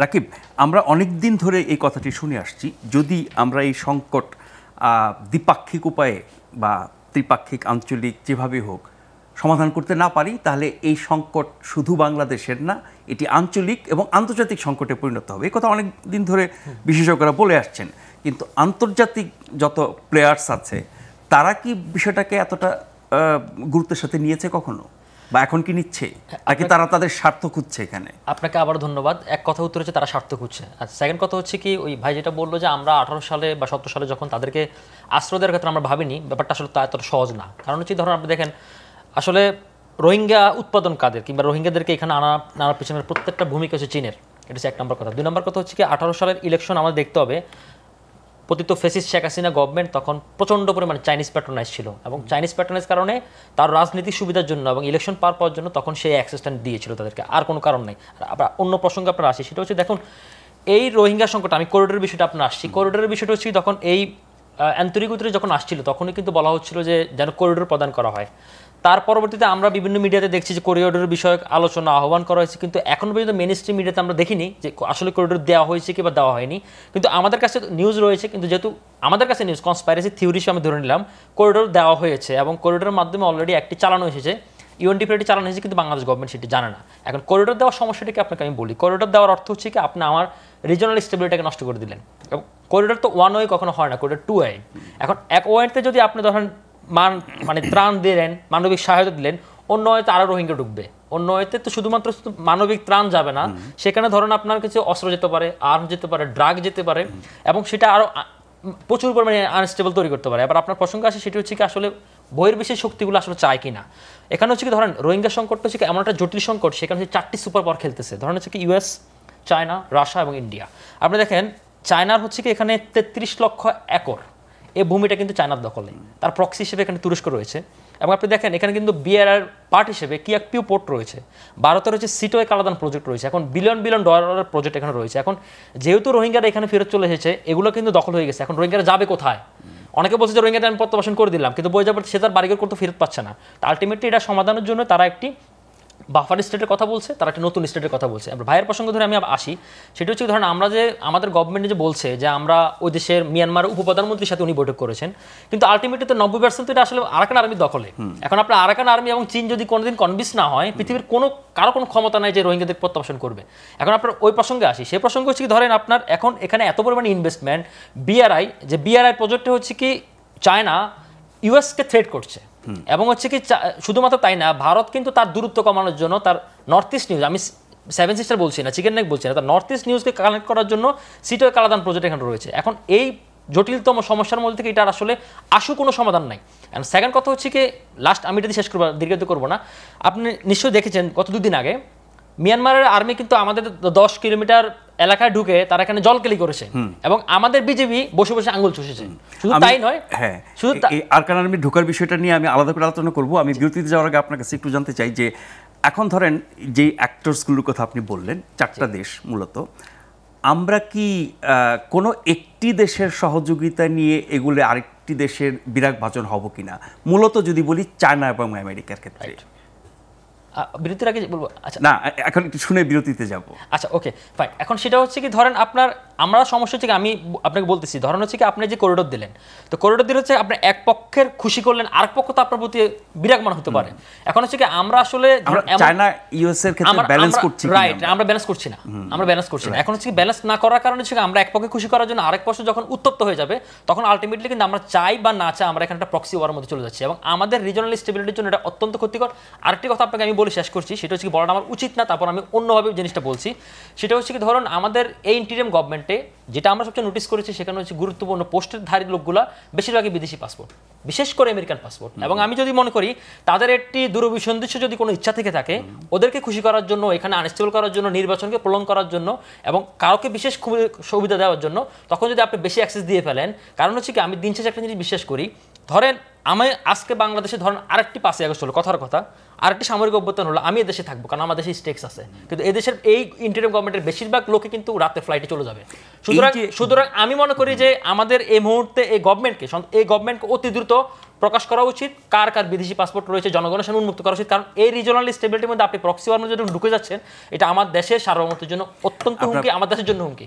রাকিব, আমরা অনেক দিন ধরে এই কথাটি শুনে আসছি, যদি আমরা এই সংকট দ্বিপাক্ষিক উপায়ে বা ত্রিপাক্ষিক আঞ্চলিক যেভাবে হোক সমাধান করতে না পারি, তাহলে এই সংকট শুধু বাংলাদেশের না, এটি আঞ্চলিক এবং আন্তর্জাতিক সংকটে পরিণত হবে। এই কথা অনেক দিন ধরে বিশেষজ্ঞরা বলে আসছেন। কিন্তু আন্তর্জাতিক যত প্লেয়ার্স আছে, তারা কি বিষয়টাকে এতটা গুরুত্বের সাথে নিয়েছে কখনো, বা এখন কি নিচ্ছে, নাকি তারা তাদের স্বার্থ খুঁজছে? এখানে আপনাকে আবার ধন্যবাদ। এক কথা উত্তর হচ্ছে তারা স্বার্থ খুঁজছে। আর সেকেন্ড কথা হচ্ছে কি, ওই ভাই যেটা বললো যে আমরা 18 সালে বা 17 সালে যখন তাদেরকে আশ্রয় দেওয়ার ক্ষেত্রে আমরা ভাবিনি, ব্যাপারটা আসলে তা এতটা সহজ না। কারণ হচ্ছে ধরুন আপনি দেখেন, আসলে রোহিঙ্গা উৎপাদন কাদের কিংবা রোহিঙ্গাদেরকে এখানে আনার পিছনের প্রত্যেকটা ভূমিকা হচ্ছে চীনের। এটা হচ্ছে এক নম্বর কথা। 2 নম্বর কথা হচ্ছে কি, 18 সালের ইলেকশন আমাদের দেখতে হবে। পতিত ফেসিস্ট শেখ হাসিনা গভর্নমেন্ট তখন প্রচণ্ড পরিমাণে চাইনিজ প্যাট্রোনাইজ ছিল, এবং চাইনিজ প্যাট্রোনাইজ কারণে তার রাজনীতির সুবিধার জন্য এবং ইলেকশন পার পাওয়ার জন্য তখন সেই অ্যাক্সেসটা দিয়েছিল তাদেরকে, আর কোনো কারণ নেই। আবার অন্য প্রসঙ্গে আপনারা আসি, সেটা হচ্ছে দেখুন এই রোহিঙ্গা সংকট, আমি করিডোরের বিষয়টা আপনার আসছি। করিডোরের বিষয়টা হচ্ছে তখন এই আন্তরিকতায় যখন আসছিল তখনই কিন্তু বলা হচ্ছিল যে যেন করিডোর প্রদান করা হয়। তার পরবর্তীতে আমরা বিভিন্ন মিডিয়াতে দেখছি যে করিডোর বিষয়ক আলোচনা আহ্বান করা হয়েছে, কিন্তু এখন পর্যন্ত মেইন স্ট্রিম মিডিয়াতে আমরা দেখিনি যে আসলে করিডোর দেওয়া হয়েছে কি বা দেওয়া হয়নি। কিন্তু আমাদের কাছে নিউজ রয়েছে, কিন্তু যেহেতু আমাদের কাছে নিউজ কনস্পাইরেসি থিওরি হিসেবে আমি ধরে নিলাম করিডোর দেওয়া হয়েছে, এবং করিডোরের মাধ্যমে অলরেডি একটি চালানো এসেছে, ইউএনডিপিটি চালানো হয়েছে, কিন্তু বাংলাদেশ গভর্নমেন্ট সেটি জানে না। এখন করিডোর দেওয়ার সমস্যাটাকে আপনাকে আমি বলি। করিডোর দেওয়ার অর্থ হচ্ছে কি, আপনি আমার রিজনাল স্টেবিলিটিকে নষ্ট করে দিলেন। এবং করিডোর তো ওয়ান ওয়ে কখনো হয় না, করিডোর 2 ওয়ে। এখন এক ওয়েতে যদি আপনি ধরেন মানে ত্রাণ দিলেন, মানবিক সহায়তা দিলেন, অন্য হয়তো আরও রোহিঙ্গা ঢুকবে। অন্য হয়তো তো শুধুমাত্র মানবিক ত্রাণ যাবে না, সেখানে ধরেন আপনার কিছু অস্ত্র যেতে পারে, আর্ম যেতে পারে, ড্রাগ যেতে পারে, এবং সেটা আরও প্রচুর পরিমাণে আনস্টেবল তৈরি করতে পারে। এবার আপনার প্রসঙ্গ আসে, সেটি হচ্ছে কি আসলে বহির্বিশ্বের শক্তিগুলো আসলে চায় কি না। এখানে হচ্ছে কি ধরেন রোহিঙ্গা সংকটটা হচ্ছে কি এমন একটা জটিল সংকট, সেখানে হচ্ছে 4টি সুপার পাওয়ার খেলতেছে। ধরেন হচ্ছে কি ইউএস, চায়না, রাশিয়া এবং ইন্ডিয়া। আপনি দেখেন চায়নার হচ্ছে কি এখানে 33 লক্ষ একর এই ভূমিটা কিন্তু চায়নার দখলে, তার প্রক্সি হিসেবে এখানে তুরস্ক রয়েছে। এবং আপনি দেখেন এখানে কিন্তু বিআরআর পার্ট হিসেবে কিয়াকপিউ পোর্ট রয়েছে, ভারতের হচ্ছে সিটোয়ে কালাদান প্রজেক্ট রয়েছে, এখন বিলিয়ন বিলিয়ন ডলারের প্রজেক্ট এখানে রয়েছে। এখন যেহেতু রোহিঙ্গারা এখানে ফেরত চলে এসেছে, এগুলো কিন্তু দখল হয়ে গেছে। এখন রোহিঙ্গারা যাবে কোথায়? অনেকে বলছে যে রোহিঙ্গাদের আমি প্রত্যাবাসন করে দিলাম, কিন্তু বই যাবার সে তার বাড়িঘর করতে ফেরত পাচ্ছে না। তো আলটিমেটলি এটা সমাধানের জন্য তারা একটি বাফার স্টেটের কথা বলছে, তারা একটা নতুন স্টেটের কথা বলছে। আমরা ভাইয়ের প্রসঙ্গ ধরে আমি আসি, সেটা হচ্ছে ধরেন আমরা যে আমাদের গভর্নমেন্ট যে বলছে যে আমরা ওই দেশের মিয়ানমার উপপ্রধানমন্ত্রীর সাথে উনি বৈঠক করেছেন, কিন্তু আলটিমেটলি তো 90% এটা আসলে আরাকান আর্মির দখলে। এখন আপনার আরাকান আর্মি এবং চীন যদি কোনোদিন কনভিন্স না হয়, পৃথিবীর কারো কোনো ক্ষমতা নাই যে রোহিঙ্গাদের প্রত্যাবাসন করবে। এখন আপনার ওই প্রসঙ্গে আসি, সেই প্রসঙ্গ হচ্ছে কি ধরেন আপনার এখন এখানে এত পরিমাণে ইনভেস্টমেন্ট, বিআরআই যে বিআরআই প্রজেক্টে হচ্ছে কি চায়না ইউএসকে থ্রেট করছে, এবং হচ্ছে কি শুধুমাত্র তাই না, ভারত কিন্তু তার দূরত্ব কমানোর জন্য তার নর্থ ইস্ট নিউজ, আমি 7 সিস্টার বলছি না, চিকেন নেক বলছি না, তার নর্থ ইস্ট নিউজকে কানেক্ট করার জন্য সিটোয়ে কালাদান প্রজেক্ট এখানে রয়েছে। এখন এই জটিলতম সমস্যার মধ্যে থেকে এটার আসলে কোনো সমাধান নাই। অ্যান্ড সেকেন্ড কথা হচ্ছে কি, লাস্ট আমি এটা শেষ করবো, দীর্ঘায়িত করবো না, আপনি নিশ্চয়ই দেখেছেন গত 2 দিন আগে মিয়ানমারের আর্মি কিন্তু আমাদের 10 কিলোমিটার এলাকায় ঢুকে তারা এখানে জলকেলি করেছে, এবং আমাদের বিজেপি বসে বসে আঙুল চুষেছে। শুধু তাই নয়, হ্যাঁ, শুধু আরাকান আর্মি ঢোকার বিষয়টা নিয়ে আমি আলাদা করে আলোচনা করবো। আমি বিরতিতে যাওয়ার আগে আপনার কাছে একটু জানতে চাই যে এখন ধরেন যে অ্যাক্টরসগুলোর কথা আপনি বললেন, 4টা দেশ মূলত, আমরা কি কোনো একটি দেশের সহযোগিতা নিয়ে এগুলো আরেকটি দেশের বিরাগ ভাজন হব কিনা, মূলত যদি বলি চায়না এবং আমেরিকার ক্ষেত্রে? বিরতির আগে বলবো, আচ্ছা না, এখন একটু শুনে বিরতিতে যাব। আচ্ছা, ওকে ফাইন। এখন সেটা হচ্ছে কি ধরেন আপনার আমরা সমস্যা হচ্ছে কি, আমি আপনাকে বলতেছি, ধরেন হচ্ছে কি আপনি যে করিডোর দিলেন, তো করিডোর দিলে হচ্ছে আপনি এক পক্ষের খুশি করলেন, আরেক পক্ষ তো আপনার প্রতি বিরাগমান হতে পারে। এখন হচ্ছে কি আমরা আসলে চায়না ইউএস এর ক্ষেত্রে ব্যালেন্স করছি, রাইট, আমরা ব্যালেন্স করছি না, আমরা ব্যালেন্স করছি না। এখন হচ্ছে কি ব্যালেন্স না করার কারণে হচ্ছে আমরা এক পক্ষে খুশি করার জন্য আরেক পক্ষ যখন উত্তপ্ত হয়ে যাবে, তখন আলটিমেটলি কিন্তু আমরা চাই বা না চাই আমরা এখানে একটা প্রক্সি ওয়ারের মধ্যে চলে যাচ্ছি, এবং আমাদের রিজনাল স্টেবিলিটির জন্য এটা অত্যন্ত ক্ষতিকর। আরেকটি কথা আপনাকে আমি বলে শেষ করছি, সেটা হচ্ছে কি বলাটা আমার উচিত না, তারপর আমি অন্যভাবে জিনিসটা বলছি। সেটা হচ্ছে কি ধরুন আমাদের এই ইন্টিরিয়াম গভর্নমেন্টে যেটা আমরা সবচেয়ে নোটিস করেছি, সেখানে হচ্ছে গুরুত্বপূর্ণ পোস্টের ধারী লোকগুলো বেশিরভাগই বিদেশি পাসপোর্ট, বিশেষ করে আমেরিকান পাসপোর্ট। এবং আমি যদি মনে করি তাদের একটি দূরভিসন্ধিৎসু যদি কোনো ইচ্ছা থেকে থাকে ওদেরকে খুশি করার জন্য, এখানে আনস্টেবল করার জন্য, নির্বাচনকে প্রলং করার জন্য, এবং কাউকে বিশেষ সুবিধা দেওয়ার জন্য, তখন যদি আপনি বেশি অ্যাক্সেস দিয়ে ফেলেন, কারণ হচ্ছে কি আমি দিন শেষে একটা জিনিস বিশ্বাস করি, ধরেন আমি আজকে বাংলাদেশে ধরেন আরেকটি 5ই আগস্ট হলো, কথার কথা আরেকটি সামরিক অভ্যুত্থান হলো, আমি এদেশে থাকবো, কারণ আমার দেশে স্টেক্স আছে, কিন্তু এদেশের এই ইন্টারিম গভর্নমেন্টের বেশিরভাগ লোকে কিন্তু রাতে ফ্লাইটে চলে যাবে। সুতরাং আমি মনে করি যে আমাদের এই মুহূর্তে এই গভর্নমেন্টকে অতি দ্রুত প্রকাশ করা উচিত কার কার বিদেশি পাসপোর্ট রয়েছে, জনগণের সামনে উন্মুক্ত করা উচিত। কারণ এই রিজনাল স্টেবিলিটির মধ্যে আপনি প্রক্সি ওয়ারের জন্য ঢুকে যাচ্ছেন, এটা আমার দেশের সার্বভৌমত্বের জন্য অত্যন্ত হুমকি, আমার দেশের জন্য হুমকি।